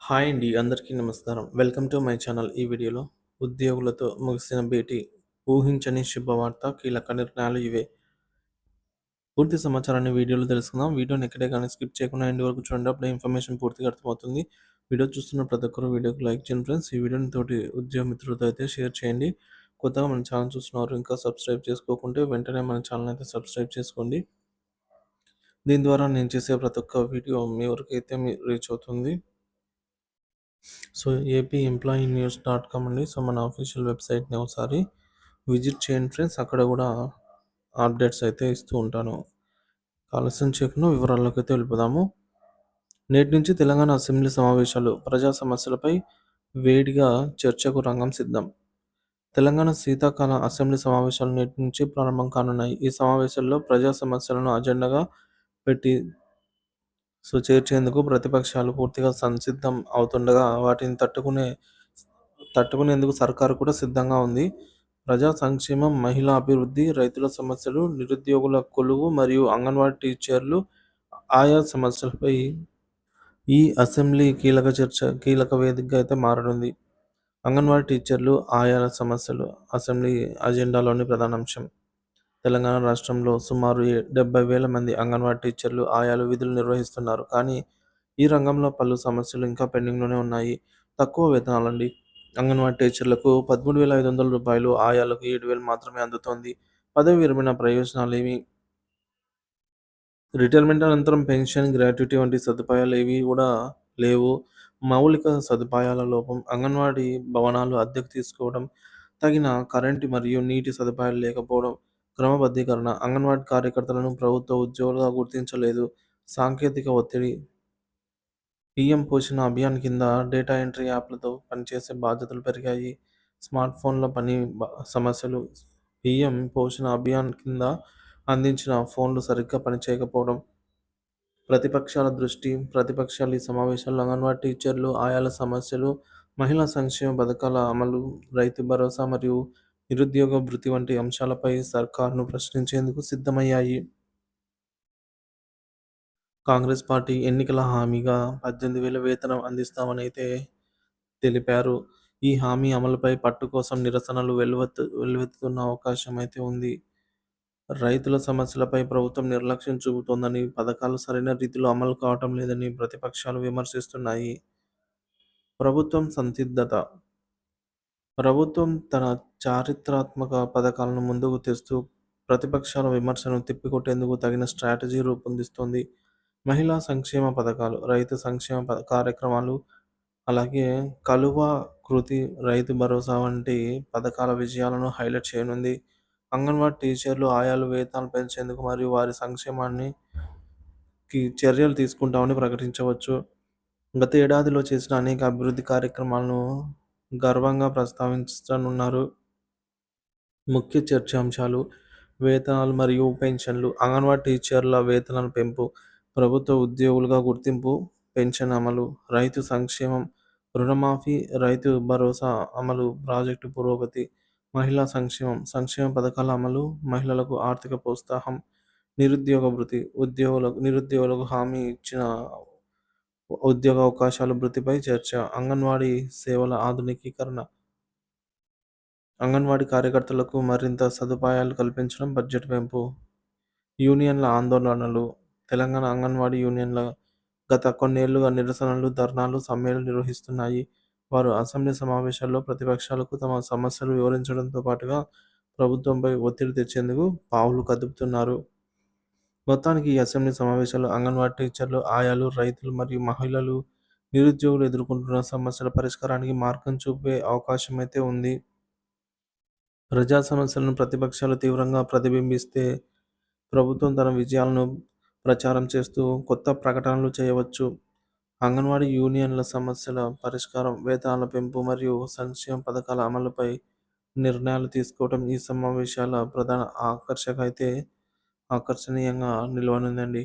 Hi అండి. అందరికీ నమస్కారం. Welcome to my channel. ఈ వీడియోలో ఉద్యోగులతో ముగిసిన భేటీ, ఊహించని శుభవార్త, కీలక నిర్ణయాలు ఇవే. పూర్తి సమాచారాన్ని వీడియోలో తెలుసుకుందాం. వీడియోని ఎక్కడే కానీ స్కిప్ చేయకుండా ఎండ్ వరకు చూడండి. అప్పుడే ఇన్ఫర్మేషన్ పూర్తిగా అర్థమవుతుంది. వీడియో చూస్తున్న ప్రతి ఒక్కరు వీడియోకి లైక్ చేయండి ఫ్రెండ్స్. ఈ వీడియోని తోటి ఉద్యోగ మిత్రులతో అయితే షేర్ చేయండి. కొత్తగా మన ఛానల్ చూస్తున్నారు ఇంకా సబ్స్క్రైబ్ చేసుకోకుంటే వెంటనే మన ఛానల్ అయితే సబ్స్క్రైబ్ చేసుకోండి. దీని ద్వారా నేను చేసే ప్రతి ఒక్క వీడియో మీ వరకైతే రీచ్ అవుతుంది. So AP employee news dot com అండి. సో మన అఫీషియల్ వెబ్సైట్ని ఒకసారి విజిట్ చేయండి ఫ్రెండ్స్. అక్కడ కూడా అప్డేట్స్ అయితే ఇస్తూ ఉంటాను. ఆలస్యం చేయకుండా వివరాల్లోకి అయితే వెళ్ళిపోదాము. నేటి నుంచి తెలంగాణ అసెంబ్లీ సమావేశాలు, ప్రజా సమస్యలపై వేడిగా చర్చకు రంగం సిద్ధం. తెలంగాణ శీతాకాల అసెంబ్లీ సమావేశాలు నేటి నుంచి ప్రారంభం కానున్నాయి. ఈ సమావేశాల్లో ప్రజా సమస్యలను అజెండాగా పెట్టి చేర్చేందుకు ప్రతిపక్షాలు పూర్తిగా సంసిద్ధం అవుతుండగా వాటిని తట్టుకునేందుకు సర్కారు కూడా సిద్ధంగా ఉంది. ప్రజా సంక్షేమం, మహిళా అభివృద్ధి, రైతుల సమస్యలు, నిరుద్యోగుల కొలువు మరియు అంగన్వాడీ టీచర్లు ఆయా సమస్యలపై ఈ అసెంబ్లీ కీలక వేదికగా అయితే మారనుంది. అంగన్వాడీ టీచర్లు ఆయా సమస్యలు అసెంబ్లీ అజెండాలోని ప్రధాన అంశం. తెలంగాణ రాష్ట్రంలో సుమారు 70,000 మంది అంగన్వాడీ టీచర్లు ఆయాలు విధులు నిర్వహిస్తున్నారు. కానీ ఈ రంగంలో పలు సమస్యలు ఇంకా పెండింగ్‌లోనే ఉన్నాయి. తక్కువ వేతనాలండి. అంగన్వాడీ టీచర్లకు రూ. 13,500, ఆయాలకు 7,000 మాత్రమే అందుతోంది. పదవి విరమణ ప్రయోజనాలేమి, రిటైర్మెంట్ అనంతరం పెన్షన్, గ్రాట్యుటీ వంటి సదుపాయాలేవీ కూడా లేవు. మౌలిక సదుపాయాల లోపం, అంగన్వాడీ భవనాలు అద్దెకు తీసుకోవడం, తగిన కరెంటు మరియు నీటి సదుపాయాలు లేకపోవడం, క్రమబద్ధీకరణ, అంగన్వాడీ కార్యకర్తలను ప్రభుత్వ ఉద్యోగులుగా గుర్తించలేదు, సాంకేతిక ఒత్తిడి, పీఎం పోషణ అభియాన్ కింద డేటా ఎంట్రీ యాప్లతో పనిచేసే బాధ్యతలు పెరిగాయి, స్మార్ట్ ఫోన్ల సమస్యలు, పీఎం పోషణ అభియాన్ కింద అందించిన ఫోన్లు సరిగ్గా పనిచేయకపోవడం, ప్రతిపక్షాలు ఈ సమావేశాల్లో అంగన్వాడీ టీచర్లు, ఆయాల సమస్యలు, మహిళా సంక్షేమ పథకాల అమలు, రైతు భరోసా మరియు నిరుద్యోగ భృతి వంటి అంశాలపై సర్కారును ప్రశ్నించేందుకు సిద్ధమయ్యాయి. కాంగ్రెస్ పార్టీ ఎన్నికల హామీగా 18,000 వేతనం అందిస్తామని అయితే తెలిపారు. ఈ హామీ అమలుపై పట్టు కోసం నిరసనలు వెల్లువెత్తుతున్న అవకాశం అయితే ఉంది. రైతుల సమస్యలపై ప్రభుత్వం నిర్లక్ష్యం చూపుతోందని, పథకాలు సరైన రీతిలో అమలు కావటం లేదని ప్రతిపక్షాలు విమర్శిస్తున్నాయి. ప్రభుత్వం సంసిద్ధత. ప్రభుత్వం తన చారిత్రాత్మక పథకాలను ముందుకు తెస్తూ ప్రతిపక్షాల విమర్శను తిప్పికొట్టేందుకు తగిన స్ట్రాటజీ రూపొందిస్తోంది. మహిళా సంక్షేమ పథకాలు, రైతు సంక్షేమ కార్యక్రమాలు, అలాగే కలువ కృతి, రైతు భరోసా వంటి పథకాల విజయాలను హైలైట్ చేయనుంది. అంగన్వాడీ టీచర్లు, ఆయాలు వేతనాలు పెంచేందుకు మరియు వారి సంక్షేమానికి చర్యలు తీసుకుంటామని ప్రకటించవచ్చు. గత ఏడాదిలో చేసిన అనేక అభివృద్ధి కార్యక్రమాలను గర్వంగా ప్రస్తావించనున్నారు. ముఖ్య చర్చాంశాలు: వేతనాలు మరియు పెన్షన్లు, అంగన్వాడీ టీచర్ల వేతనాల పెంపు, ప్రభుత్వ ఉద్యోగులుగా గుర్తింపు, పెన్షన్ అమలు, రైతు సంక్షేమం, రుణమాఫీ, రైతు భరోసా అమలు, ప్రాజెక్టు పురోగతి, మహిళా సంక్షేమ పథకాల అమలు, మహిళలకు ఆర్థిక ప్రోత్సాహం, నిరుద్యోగ భృతి, నిరుద్యోగులకు హామీ ఇచ్చిన ఉద్యోగ అవకాశాలు, భృతిపై చర్చ, అంగన్వాడీ సేవల ఆధునికీకరణ, అంగన్వాడీ కార్యకర్తలకు మరింత సదుపాయాలు కల్పించడం, బడ్జెట్ పెంపు. యూనియన్ల ఆందోళనలు. తెలంగాణ అంగన్వాడీ యూనియన్ల గత కొన్నేళ్లుగా నిరసనలు, ధర్నాలు, సమ్మెలు నిర్వహిస్తున్నాయి. వారు అసెంబ్లీ సమావేశాల్లో ప్రతిపక్షాలకు తమ సమస్యలు వివరించడంతో పాటుగా ప్రభుత్వంపై ఒత్తిడి తెచ్చేందుకు పావులు కదుపుతున్నారు. మొత్తానికి ఈ అసెంబ్లీ సమావేశాలు అంగన్వాడీ టీచర్లు, ఆయాలు, రైతులు మరియు మహిళలు, నిరుద్యోగులు ఎదుర్కొంటున్న సమస్యల పరిష్కారానికి మార్గం చూపే అవకాశం అయితే ఉంది. ప్రజా సమస్యలను ప్రతిపక్షాలు తీవ్రంగా ప్రతిబింబిస్తే ప్రభుత్వం తన విజయాలను ప్రచారం చేస్తూ కొత్త ప్రకటనలు చేయవచ్చు. అంగన్వాడీ యూనియన్ల సమస్యల పరిష్కారం, వేతనాల పెంపు మరియు సంక్షేమ పథకాల అమలుపై నిర్ణయాలు తీసుకోవడం ఈ సమావేశాల ప్రధాన ఆకర్షణీయంగా నిలవనుందండి.